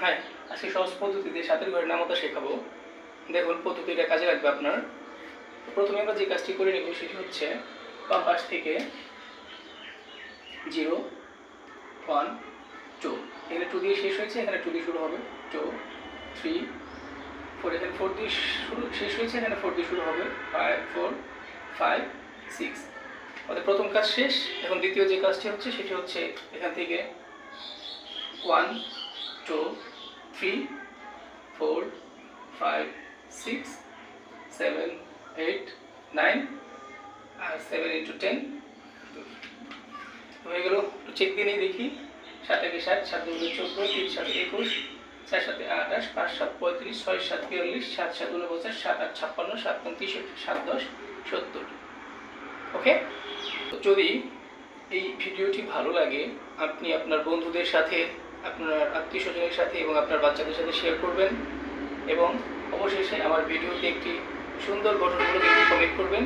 হ্যাঁ, আজকে সহজ পদ্ধতিতে সাতের ঘরের নামতা শেখাবো। দেখুন পদ্ধতিটা কাজে লাগবে আপনার। প্রথমে আমরা যে কাজটি করে নেব সেটি হচ্ছে বাম পাশ থেকে 0 1 2, এখানে 2 দিয়ে শেষ হয়েছে, এখানে 2 দিয়ে শুরু হবে, 2 3 4, এখানে 4 দিয়ে শেষ হয়েছে, এখানে 4 দিয়ে শুরু হবে, 5 4 5 6। আমাদের প্রথম কাজ শেষ। এখন দ্বিতীয় যে কাজটি হচ্ছে সেটি হচ্ছে এখান থেকে 1 2 3 4 5 6 7 8 9 আর 7 into 10 হয়ে গেল। চেক দিয়ে নিয়ে দেখি, 7 একে 7, 7 দুগুণে 14, 3 7 21, 4 7 28, 5 7 35, 6 7 43, 7 7 49, 7 8 56, 7 9 63, 7 10 70। ওকে, যদি এই ভিডিওটি ভালো লাগে আপনি আপনার বন্ধুদের সাথে, আপনার আত্মীয় স্বজনের সাথে এবং আপনার বাচ্চাদের সাথে শেয়ার করবেন এবং অবশেষে আমার ভিডিওতে একটি সুন্দর গঠনমূলক একটি কমেন্ট করবেন।